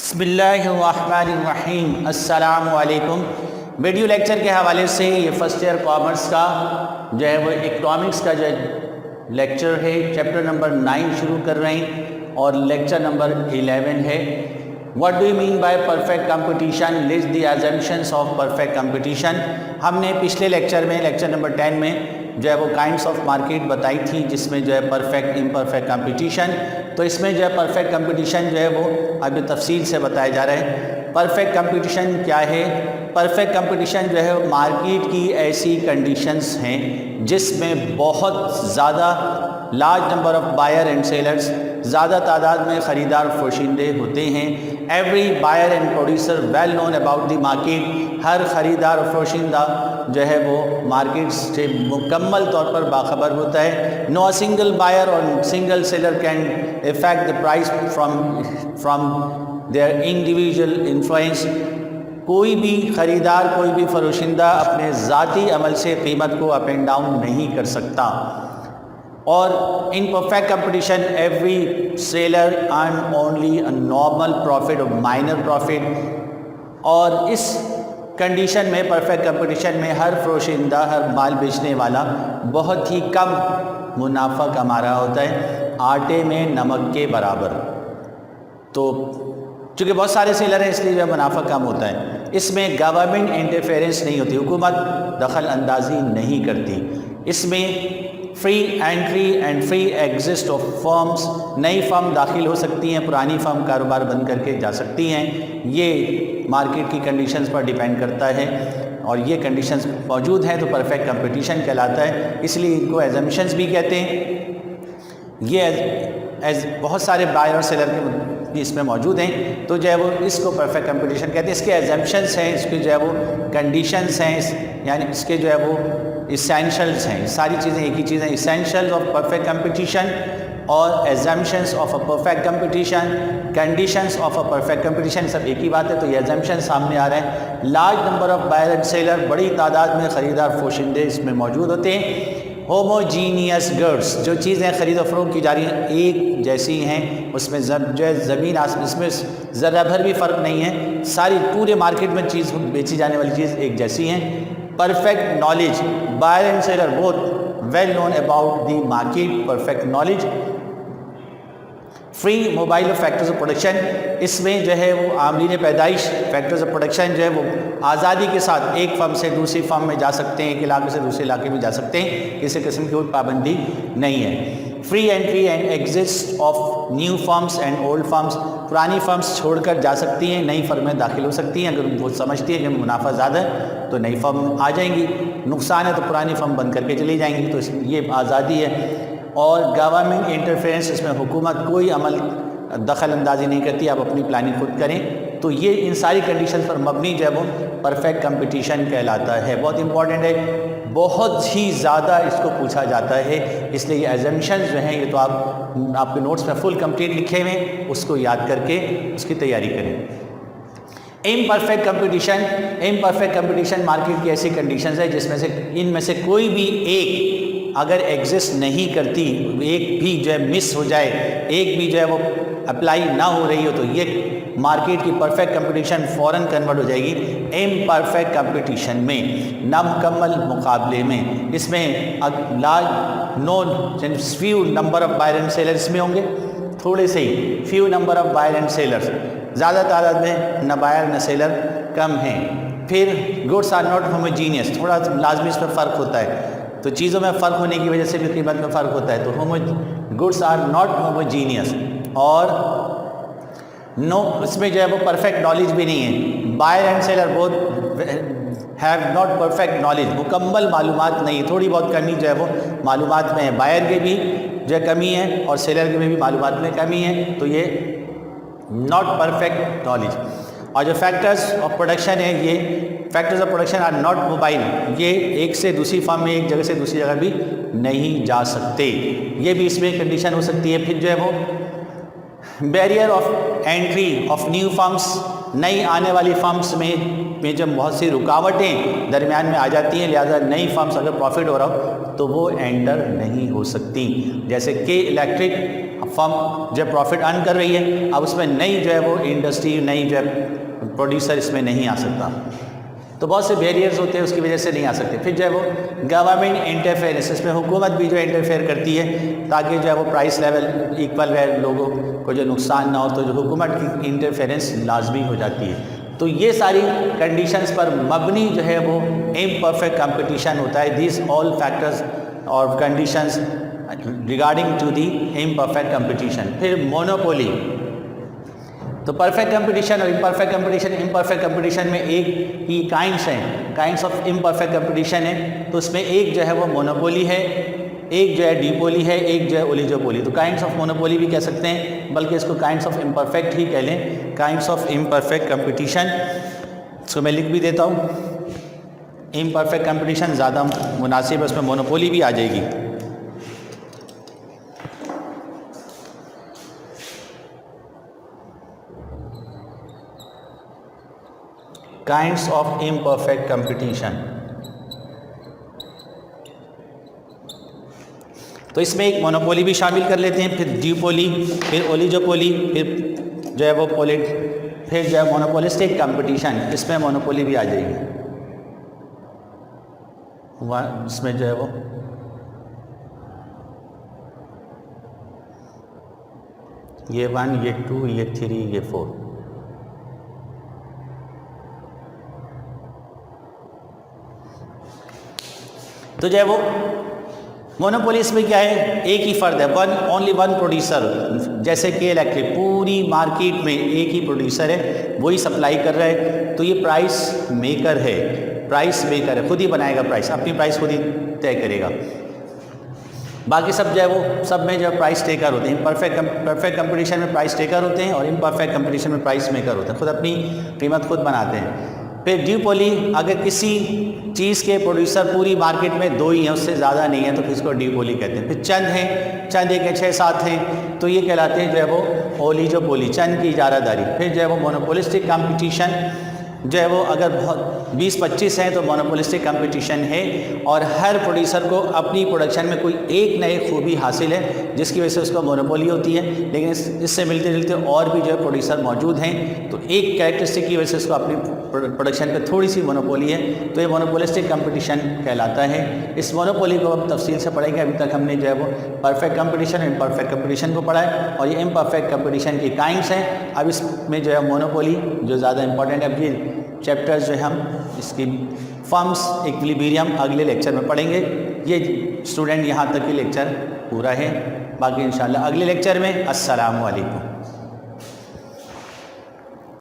بسم اللہ الرحمن الرحیم۔ السلام علیکم۔ ویڈیو لیکچر کے حوالے سے یہ فرسٹ ایئر کامرس کا جو ہے وہ اکنامکس کا جو لیکچر ہے چیپٹر نمبر 9 شروع کر رہے ہیں اور لیکچر نمبر 11 ہے۔ What do you mean by perfect competition, list the exemptions of perfect competition. ہم نے پچھلے لیکچر میں لیکچر نمبر 10 میں جو ہے وہ کائنڈس آف مارکیٹ بتائی تھی، جس میں جو ہے پرفیکٹ امپرفیکٹ کمپٹیشن، تو اس میں جو ہے پرفیکٹ کمپٹیشن جو ہے وہ ابھی تفصیل سے بتایا جا رہا ہے۔ پرفیکٹ کمپٹیشن کیا ہے؟ پرفیکٹ کمپٹیشن جو ہے مارکیٹ کی ایسی کنڈیشنز ہیں جس میں بہت زیادہ large number of buyer and sellers, زیادہ تعداد میں خریدار و فروشندے ہوتے ہیں۔ Every buyer and producer well known about the market, ہر خریدار و فروشندہ جو ہے وہ مارکیٹ سے مکمل طور پر باخبر ہوتا ہے۔ نو سنگل بائر اور single seller can affect the price from their individual influence. کوئی بھی خریدار، کوئی بھی فروشندہ اپنے ذاتی عمل سے قیمت کو اپ اینڈ ڈاؤن نہیں کر سکتا۔ اور in perfect competition every seller earn only a normal profit اور مائنر پروفٹ، اور اس کنڈیشن میں پرفیکٹ کمپٹیشن میں ہر فروشندہ، ہر مال بیچنے والا بہت ہی کم منافع کما رہا ہوتا ہے، آٹے میں نمک کے برابر۔ تو چونکہ بہت سارے سیلر ہیں اس لیے جو منافع کم ہوتا ہے۔ اس میں گورنمنٹ انٹرفیئرنس نہیں ہوتی، حکومت دخل اندازی نہیں کرتی۔ اس میں free entry and free exist of firms, نئی فرم داخل ہو سکتی ہیں، پرانی فرم کاروبار بند کر کے جا سکتی ہیں۔ یہ مارکیٹ کی کنڈیشنز پر ڈیپینڈ کرتا ہے، اور یہ کنڈیشنز موجود ہیں تو پرفیکٹ کمپٹیشن کہلاتا ہے۔ اس لیے ان کو ایگزامپشنز بھی کہتے ہیں۔ یہ بہت سارے بائر اور سیلر بھی اس میں موجود ہیں، تو جو ہے وہ اس کو پرفیکٹ کمپٹیشن کہتے ہیں۔ اس کے ایگزامپشنز ہیں، اس کے جو ہے وہ کنڈیشنز ہیں، یعنی اس کے جو ہے وہ اسینشلز ہیں۔ ساری چیزیں ایک ہی چیز ہیں، اسینشلز آف پرفیکٹ کمپٹیشن اور exemptions of a perfect competition, conditions of a perfect competition, سب ایک ہی بات ہے۔ تو یہ ایگزامپشن سامنے آ رہے ہیں۔ Large number of buyer and seller, بڑی تعداد میں خریدار فروشندے اس میں موجود ہوتے ہیں۔ ہوموجینیس گڈس، جو چیزیں خرید و فروخت کی جا رہی ہیں ایک جیسی ہیں، اس میں جو ہے زمین آسمان، اس میں ذرہ بھر بھی فرق نہیں ہے، ساری پورے مارکیٹ میں چیز بیچی جانے والی چیز ایک جیسی ہیں۔ Perfect knowledge, buyer and seller both well known about the market, perfect knowledge. Free mobile of factors of production, اس میں جو ہے وہ عاملین پیدائش، فیکٹرز آف پروڈکشن جو ہے وہ آزادی کے ساتھ ایک فرم سے دوسری فرم میں جا سکتے ہیں، ایک علاقے سے دوسرے علاقے میں جا سکتے ہیں، کسی قسم کی کوئی پابندی نہیں ہے۔ Free entry and exist of new firms and old firms, پرانی فرمز چھوڑ کر جا سکتی ہیں، نئی فرمیں داخل ہو سکتی ہیں۔ اگر وہ سمجھتی ہیں کہ منافع زیادہ ہے تو نئی فرم آ جائیں گی، نقصان ہے تو پرانی فرم بند کر کے چلی جائیں گی، تو یہ آزادی ہے۔ اور گورنمنٹ انٹرفیئرنس، اس میں حکومت کوئی عمل دخل اندازی نہیں کرتی، آپ اپنی پلاننگ خود کریں۔ تو یہ ان ساری کنڈیشنز پر مبنی جو ہے وہ پرفیکٹ کمپٹیشن کہلاتا ہے۔ بہت امپورٹنٹ ہے، بہت ہی زیادہ اس کو پوچھا جاتا ہے، اس لیے یہ ایگزامپشنز جو ہیں یہ تو آپ کے نوٹس میں فل کمپلیٹ لکھے ہوئے ہیں، اس کو یاد کر کے اس کی تیاری کریں۔ Imperfect competition, imperfect competition market کی ایسی کنڈیشنز ہے جس میں سے ان میں سے کوئی بھی ایک اگر ایگزسٹ نہیں کرتی، ایک بھی جو ہے مس ہو جائے، ایک بھی جو ہے وہ اپلائی نہ ہو رہی ہو، تو یہ مارکیٹ کی پرفیکٹ کمپٹیشن فوراً کنورٹ ہو جائے گی امپرفیکٹ کمپٹیشن میں، نامکمل مقابلے میں۔ اس میں few number of buyer and sellers میں ہوں گے، تھوڑے سے ہی few number of buyer and sellers, زیادہ تعداد میں نہ بائر نہ سیلر، کم ہیں۔ پھر گڈس آر ناٹ ہوموجینیس، تھوڑا لازمی اس میں فرق ہوتا ہے، تو چیزوں میں فرق ہونے کی وجہ سے بھی قیمت میں فرق ہوتا ہے، تو گڈس آر ناٹ ہوموجینیس۔ اور نو، اس میں جو ہے وہ پرفیکٹ نالج بھی نہیں ہے، buyer and seller both have not perfect knowledge, مکمل معلومات نہیں، تھوڑی بہت کمی جو ہے وہ معلومات میں ہے، بائر کے بھی جو ہے کمی ہے اور سیلر کے میں بھی معلومات میں کمی ہے، تو یہ ناٹ پرفیکٹ نالج۔ اور جو فیکٹرز آف پروڈکشن ہے، یہ factors of production are not mobile, یہ ایک سے دوسری فرم میں، ایک جگہ سے دوسری جگہ بھی نہیں جا سکتے، یہ بھی اس میں کنڈیشن ہو سکتی ہے۔ پھر جو ہے وہ barrier of entry of new firms نئی آنے والی فارمز میں جب بہت سی رکاوٹیں درمیان میں آ جاتی ہیں، لہٰذا نئی فارمز اگر پروفٹ ہو رہا ہو تو وہ انٹر نہیں ہو سکتی. جیسے کہ الیکٹرک فرم جب پروفٹ ارن کر رہی ہے، اب اس میں نئی جو ہے وہ انڈسٹری، نئی جو ہے پروڈیوسر اس میں نہیں آ سکتا. تو بہت سے بیریئرز ہوتے ہیں، اس کی وجہ سے نہیں آ سکتے. پھر جو ہے وہ گورنمنٹ انٹرفیئرنس، اس میں حکومت بھی جو ہے انٹرفیئر کرتی ہے تاکہ جو ہے وہ پرائس لیول ایکول رہے، لوگوں کو جو نقصان نہ ہو، تو جو حکومت کی انٹرفیئرنس لازمی ہو جاتی ہے. تو یہ ساری کنڈیشنز پر مبنی جو ہے وہ امپرفیکٹ کمپٹیشن ہوتا ہے. دیز آل فیکٹرز اور conditions regarding to the imperfect competition. پھر مونوپولی. تو پرفیکٹ کمپٹیشن اور امپرفیکٹ کمپٹیشن. امپرفیکٹ کمپٹیشن میں ایک ہی کائنڈس ہیں، کائنڈس آف امپرفیکٹ کمپٹیشن ہے. تو اس میں ایک جو ہے وہ مونوپولی ہے، ایک جو ہے ڈیپولی ہے، ایک جو ہے اولیگوپولی. تو کائنڈس آف مونوپولی بھی کہہ سکتے ہیں، بلکہ اس کو کائنڈس آف امپرفیکٹ ہی کہہ لیں. کائنڈس آف امپرفیکٹ کمپٹیشن، اس کو میں لکھ بھی دیتا ہوں. امپرفیکٹ کمپٹیشن زیادہ مناسب ہے، اس میں مونوپولی بھی آ جائے گی. Kinds of imperfect competition. تو اس میں ایک مونوپولی بھی شامل کر لیتے ہیں، پھر ڈیوپولی، پھر اولیگوپولی، پھر جو ہے وہ پھر جو ہے مونوپولسٹک کمپٹیشن. اس میں مونوپولی بھی آ جائے گی. اس میں جو ہے وہ یہ 1، یہ 2، یہ 3، یہ 4. تو جو ہے وہ مونوپولیس میں کیا ہے، ایک ہی فرد ہے، اونلی ون پروڈیوسر. جیسے کہ الیکٹرک پوری مارکیٹ میں ایک ہی پروڈیوسر ہے، وہی سپلائی کر رہا ہے. تو یہ پرائس میکر ہے، پرائس میکر ہے، خود ہی بنائے گا پرائس، اپنی پرائس خود ہی طے کرے گا. باقی سب جو ہے وہ سب میں جو ہے پرائس ٹیکر ہوتے ہیں. پرفیکٹ کمپٹیشن میں پرائس ٹیکر ہوتے ہیں، اور امپرفیکٹ کمپٹیشن میں پرائس میکر ہوتے ہیں، خود اپنی قیمت خود بناتے ہیں. پھر ڈیوپولی، اگر کسی چیز کے پروڈیوسر پوری مارکیٹ میں 2 ہی ہیں، اس سے زیادہ نہیں ہیں، تو پھر اس کو ڈیوپولی کہتے ہیں. پھر چند ہیں، چند ایک ہیں، 6-7 ہیں، تو یہ کہلاتے ہیں جو ہے وہ اولیگوپولی، چند کی اجارہ داری. پھر جو ہے وہ مونوپولسٹک کمپٹیشن جو ہے وہ اگر 20-25 ہیں تو مونوپولسٹک کمپٹیشن ہے، اور ہر پروڈیوسر کو اپنی پروڈکشن میں کوئی ایک نئے خوبی حاصل ہے جس کی وجہ سے اس کو مونوپولی ہوتی ہے. لیکن اس سے ملتے جلتے اور بھی جو ہے پروڈیوسر موجود ہیں، تو ایک کریکٹرسٹک کی وجہ سے اس کو اپنی پروڈکشن پہ تھوڑی سی مونوپولی ہے، تو یہ مونوپولسٹک کمپٹیشن کہلاتا ہے. اس مونوپولی کو اب تفصیل سے پڑھیں گے. ابھی تک ہم نے جو ہے وہ پرفیکٹ کمپٹیشن اور امپرفیکٹ کمپٹیشن کو پڑھا ہے، اور یہ امپرفیکٹ کمپٹیشن کی کائنڈس ہیں. اب اس میں جو ہے مونوپولی جو زیادہ امپورٹنٹ ہے. اب یہ چیپٹرز جو ہے ہم اس کی فارمز ایکویلیبریم اگلے لیکچر میں پڑھیں گے. یہ اسٹوڈنٹ یہاں تک کی لیکچر پورا ہے، باقی انشاءاللہ اگلے لیکچر میں. السلام علیکم.